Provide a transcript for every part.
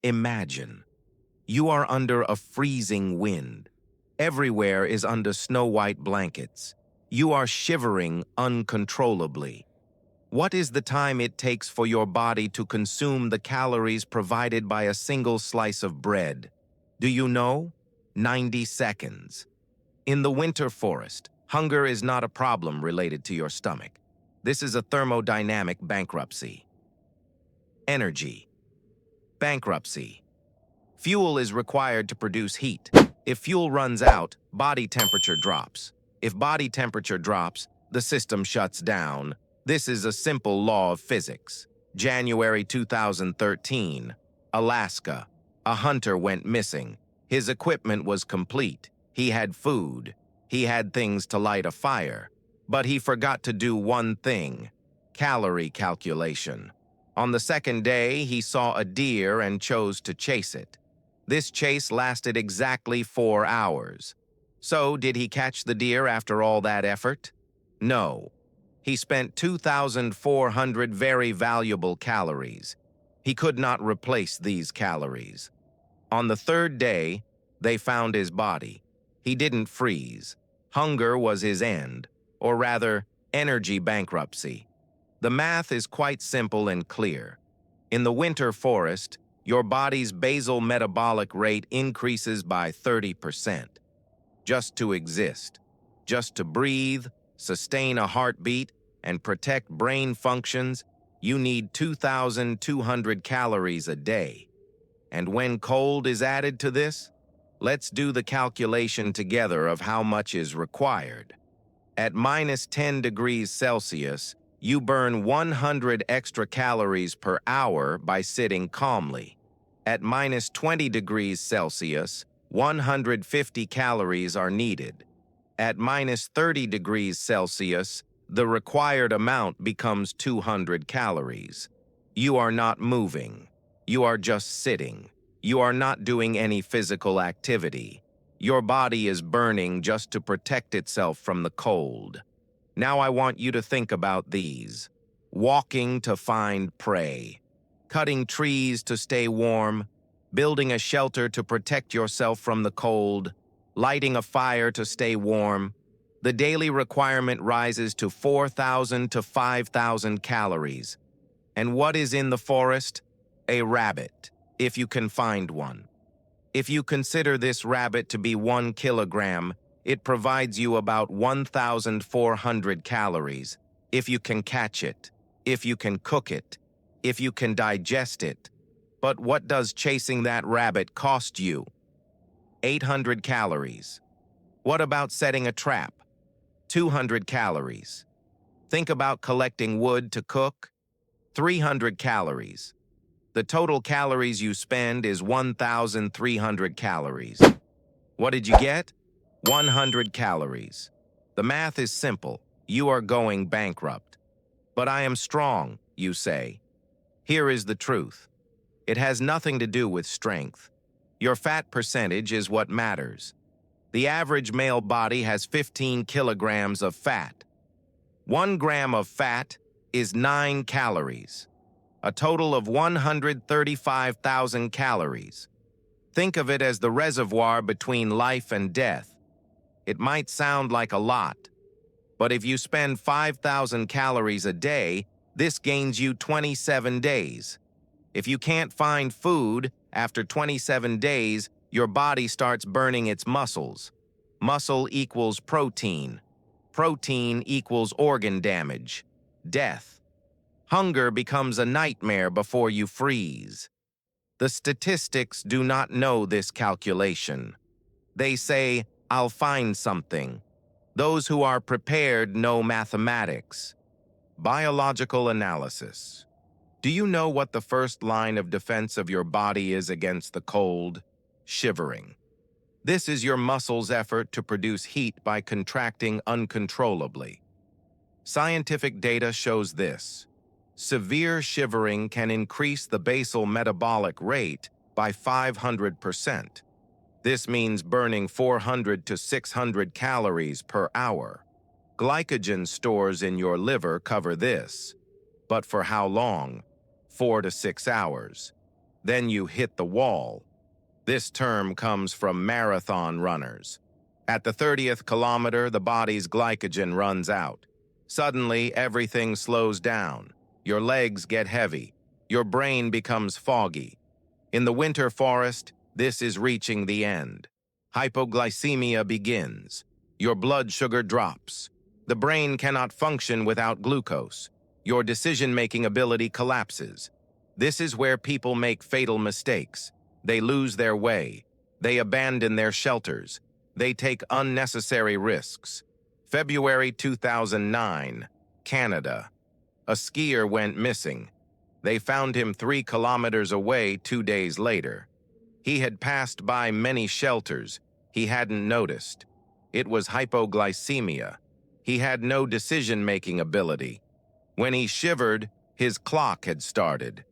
Imagine. You are under a freezing wind. Everywhere is under snow-white blankets. You are shivering uncontrollably. What is the time it takes for your body to consume the calories provided by a single slice of bread? Do you know? 90 seconds. In the winter forest, hunger is not a problem related to your stomach. This is a thermodynamic bankruptcy. Energy. Bankruptcy. Fuel is required to produce heat. If fuel runs out, body temperature drops. If body temperature drops, the system shuts down. This is a simple law of physics. January 2013, Alaska. A hunter went missing. His equipment was complete. He had food. He had things to light a fire. But he forgot to do one thing: calorie calculation. On the second day, he saw a deer and chose to chase it. This chase lasted exactly 4 hours. So, did he catch the deer after all that effort? No. He spent 2,400 very valuable calories. He could not replace these calories. On the third day, they found his body. He didn't freeze. Hunger was his end, or rather, energy bankruptcy. The math is quite simple and clear. In the winter forest, your body's basal metabolic rate increases by 30%. Just to exist, just to breathe, sustain a heartbeat, and protect brain functions, you need 2,200 calories a day. And when cold is added to this, let's do the calculation together of how much is required. At -10 degrees Celsius, you burn 100 extra calories per hour by sitting calmly. At -20 degrees Celsius, 150 calories are needed. At -30 degrees Celsius, the required amount becomes 200 calories. You are not moving. You are just sitting. You are not doing any physical activity. Your body is burning just to protect itself from the cold. Now I want you to think about these: walking to find prey, cutting trees to stay warm, building a shelter to protect yourself from the cold, lighting a fire to stay warm. The daily requirement rises to 4,000 to 5,000 calories. And what is in the forest? A rabbit, if you can find one. If you consider this rabbit to be 1 kilogram, it provides you about 1,400 calories, if you can catch it, if you can cook it, if you can digest it. But what does chasing that rabbit cost you? 800 calories. What about setting a trap? 200 calories. Think about collecting wood to cook? 300 calories. The total calories you spend is 1,300 calories. What did you get? 100 calories. The math is simple. You are going bankrupt. But I am strong, you say. Here is the truth. It has nothing to do with strength. Your fat percentage is what matters. The average male body has 15 kilograms of fat. 1 gram of fat is 9 calories, a total of 135,000 calories. Think of it as the reservoir between life and death. It might sound like a lot, but if you spend 5,000 calories a day, this gains you 27 days. If you can't find food, after 27 days, your body starts burning its muscles. Muscle equals protein. Protein equals organ damage, death. Hunger becomes a nightmare before you freeze. The statistics do not know this calculation. They say, "I'll find something." Those who are prepared know mathematics. Biological analysis. Do you know what the first line of defense of your body is against the cold? Shivering. This is your muscles' effort to produce heat by contracting uncontrollably. Scientific data shows this. Severe shivering can increase the basal metabolic rate by 500%. This means burning 400 to 600 calories per hour. Glycogen stores in your liver cover this. But for how long? 4 to 6 hours. Then you hit the wall. This term comes from marathon runners. At the 30th kilometer, the body's glycogen runs out. Suddenly, everything slows down. Your legs get heavy. Your brain becomes foggy. In the winter forest, this is reaching the end. Hypoglycemia begins. Your blood sugar drops. The brain cannot function without glucose. Your decision-making ability collapses. This is where people make fatal mistakes. They lose their way. They abandon their shelters. They take unnecessary risks. February 2009, Canada. A skier went missing. They found him 3 kilometers away 2 days later. He had passed by many shelters. He hadn't noticed. It was hypoglycemia. He had no decision-making ability. When he shivered, his clock had started.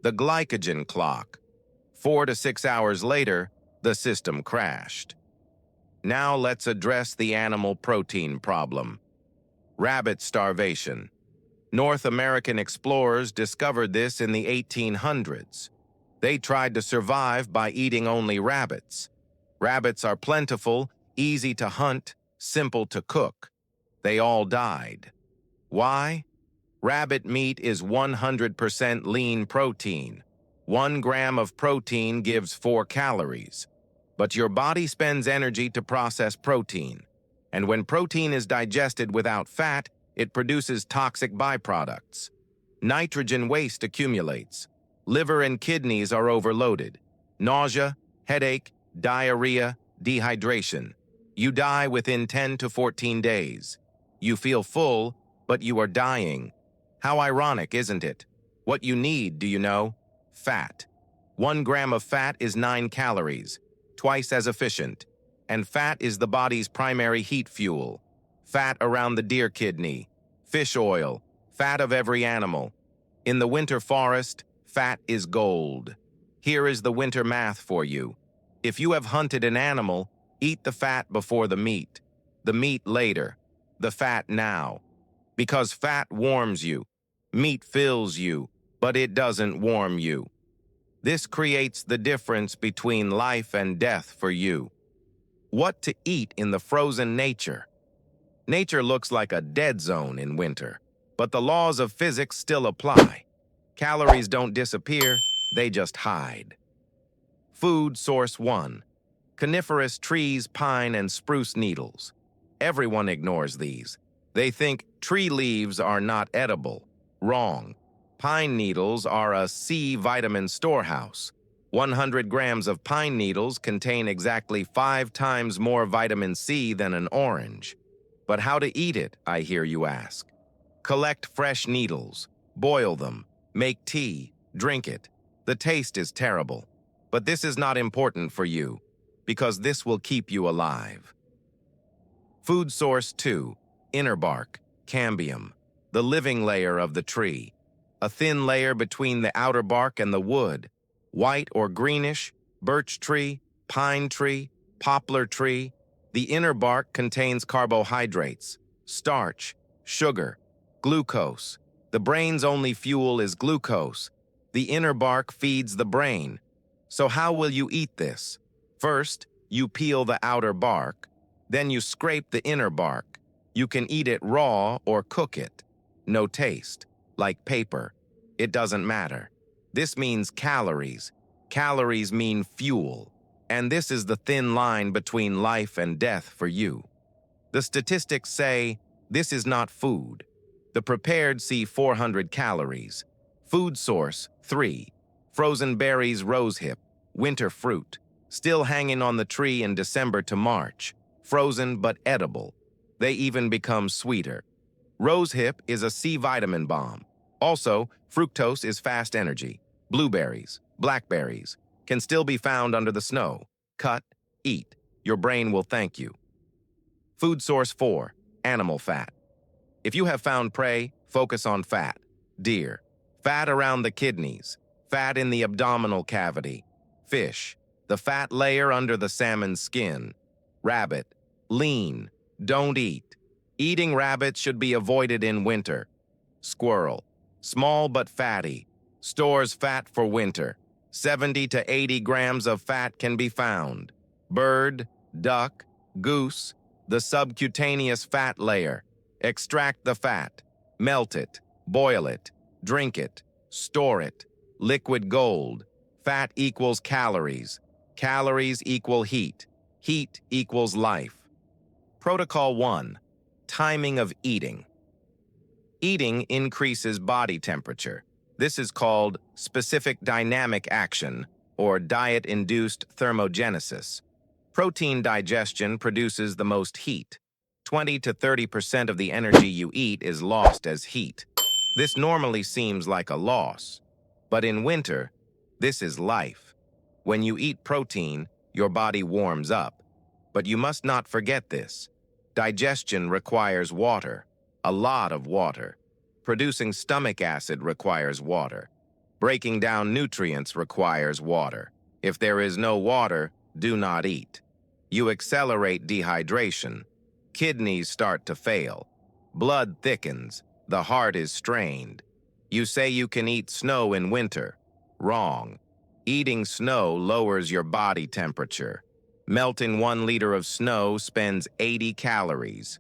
The glycogen clock. 4 to 6 hours later, the system crashed. Now let's address the animal protein problem. Rabbit starvation. North American explorers discovered this in the 1800s. They tried to survive by eating only rabbits. Rabbits are plentiful, easy to hunt, simple to cook. They all died. Why? Rabbit meat is 100% lean protein. 1 gram of protein gives 4 calories. But your body spends energy to process protein. And when protein is digested without fat, it produces toxic byproducts. Nitrogen waste accumulates. Liver and kidneys are overloaded. Nausea, headache, diarrhea, dehydration. You die within 10 to 14 days. You feel full, but you are dying. How ironic, isn't it? What you need, do you know? Fat. 1 gram of fat is 9 calories, twice as efficient. And fat is the body's primary heat fuel. Fat around the deer kidney, fish oil, fat of every animal. In the winter forest, fat is gold. Here is the winter math for you. If you have hunted an animal, eat the fat before the meat later, the fat now. Because fat warms you. Meat fills you, but it doesn't warm you. This creates the difference between life and death for you. What to eat in the frozen nature? Nature looks like a dead zone in winter, but the laws of physics still apply. Calories don't disappear, they just hide. Food source 1. Coniferous trees, pine, and spruce needles. Everyone ignores these. They think tree leaves are not edible. Wrong. Pine needles are a C vitamin storehouse. 100 grams of pine needles contain exactly 5 times more vitamin C than an orange. But how to eat it, I hear you ask. Collect fresh needles, boil them, make tea, drink it. The taste is terrible. But this is not important for you, because this will keep you alive. Food source 2. Inner bark, cambium, the living layer of the tree. A thin layer between the outer bark and the wood. White or greenish, birch tree, pine tree, poplar tree. The inner bark contains carbohydrates, starch, sugar, glucose. The brain's only fuel is glucose. The inner bark feeds the brain. So how will you eat this? First, you peel the outer bark. Then you scrape the inner bark. You can eat it raw or cook it. No taste, like paper. It doesn't matter. This means calories. Calories mean fuel. And this is the thin line between life and death for you. The statistics say this is not food. The prepared see 400 calories. Food source 3. Frozen berries, rosehip, winter fruit. Still hanging on the tree in December to March. Frozen but edible. They even become sweeter. Rosehip is a C vitamin bomb. Also, fructose is fast energy. Blueberries, blackberries, can still be found under the snow. Cut, eat. Your brain will thank you. Food source 4. Animal fat. If you have found prey, focus on fat. Deer. Fat around the kidneys. Fat in the abdominal cavity. Fish. The fat layer under the salmon's skin. Rabbit. Lean. Don't eat. Eating rabbits should be avoided in winter. Squirrel. Small but fatty. Stores fat for winter. 70 to 80 grams of fat can be found. Bird, duck, goose, the subcutaneous fat layer. Extract the fat. Melt it. Boil it. Drink it. Store it. Liquid gold. Fat equals calories. Calories equal heat. Heat equals life. Protocol 1. Timing of eating. Eating increases body temperature. This is called specific dynamic action, or diet-induced thermogenesis. Protein digestion produces the most heat. 20 to 30% of the energy you eat is lost as heat. This normally seems like a loss, but in winter, this is life. When you eat protein, your body warms up. But you must not forget this. Digestion requires water, a lot of water. Producing stomach acid requires water. Breaking down nutrients requires water. If there is no water, do not eat. You accelerate dehydration. Kidneys start to fail. Blood thickens. The heart is strained. You say you can eat snow in winter. Wrong. Eating snow lowers your body temperature. Melting 1 liter of snow spends 80 calories.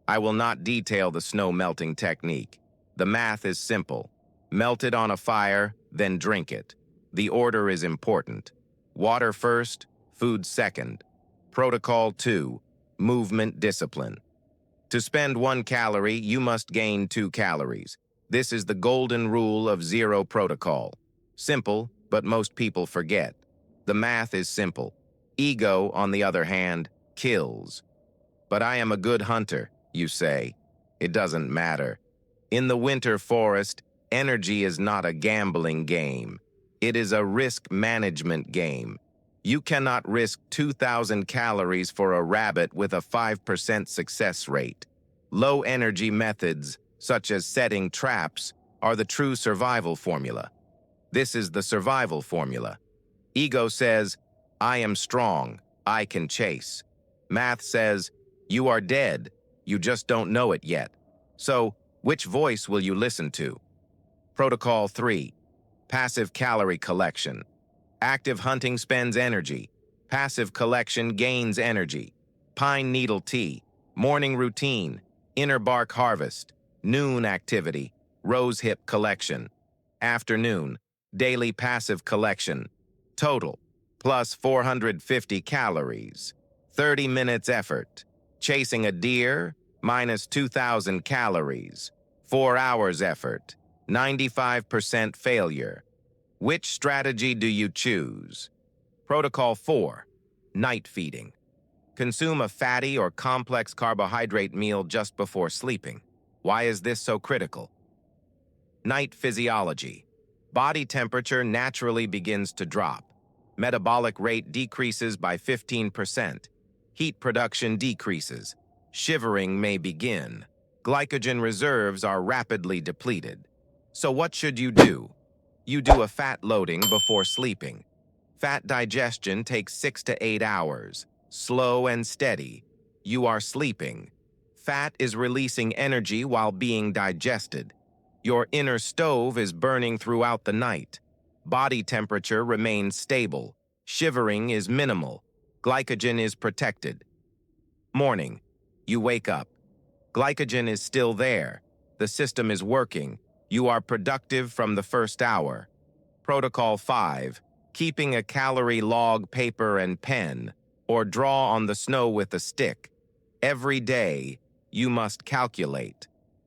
I will not detail the snow melting technique. The math is simple. Melt it on a fire, then drink it. The order is important. Water first, food second. Protocol 2. Movement discipline. To spend 1 calorie, you must gain 2 calories. This is the golden rule of zero protocol. Simple, but most people forget. The math is simple. Ego, on the other hand, kills. But I am a good hunter, you say. It doesn't matter. In the winter forest, energy is not a gambling game. It is a risk management game. You cannot risk 2,000 calories for a rabbit with a 5% success rate. Low-energy methods, such as setting traps, are the true survival formula. This is the survival formula. Ego says, I am strong, I can chase. Math says, you are dead, you just don't know it yet. So, which voice will you listen to? Protocol 3. Passive calorie collection. Active hunting spends energy. Passive collection gains energy. Pine needle tea. Morning routine. Inner bark harvest. Noon activity. Rose hip collection. Afternoon. Daily passive collection. Total. Plus 450 calories. 30 minutes effort. Chasing a deer. Minus 2,000 calories. 4 hours effort. 95% failure. Which strategy do you choose? Protocol 4. Night feeding. Consume a fatty or complex carbohydrate meal just before sleeping. Why is this so critical? Night physiology. Body temperature naturally begins to drop. Metabolic rate decreases by 15%. Heat production decreases. Shivering may begin. Glycogen reserves are rapidly depleted. So what should you do? You do a fat loading before sleeping. Fat digestion takes 6 to 8 hours. Slow and steady. You are sleeping. Fat is releasing energy while being digested. Your inner stove is burning throughout the night. Body temperature remains stable. Shivering is minimal. Glycogen is protected. Morning. You wake up. Glycogen is still there. The system is working. You are productive from the first hour. Protocol 5. Keeping a calorie log, paper, and pen, or draw on the snow with a stick. Every day, you must calculate.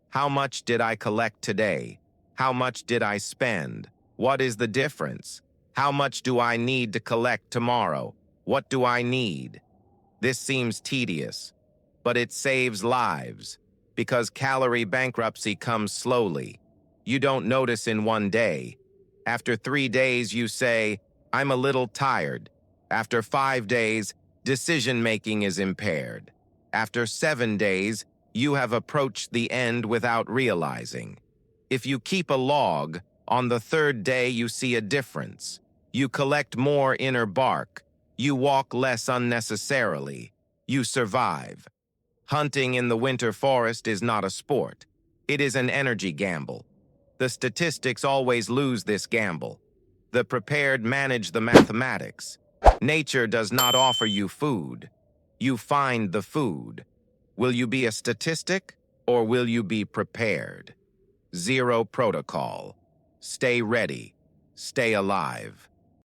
How much did I collect today? How much did I spend? What is the difference? How much do I need to collect tomorrow? What do I need? This seems tedious, but it saves lives, because calorie bankruptcy comes slowly. You don't notice in 1 day. After 3 days, you say, I'm a little tired. After 5 days, decision-making is impaired. After 7 days, you have approached the end without realizing. If you keep a log, on the 3rd day you see a difference. You collect more inner bark. You walk less unnecessarily. You survive. Hunting in the winter forest is not a sport. It is an energy gamble. The statistics always lose this gamble. The prepared manage the mathematics. Nature does not offer you food. You find the food. Will you be a statistic or will you be prepared? Zero protocol. Stay ready. Stay alive.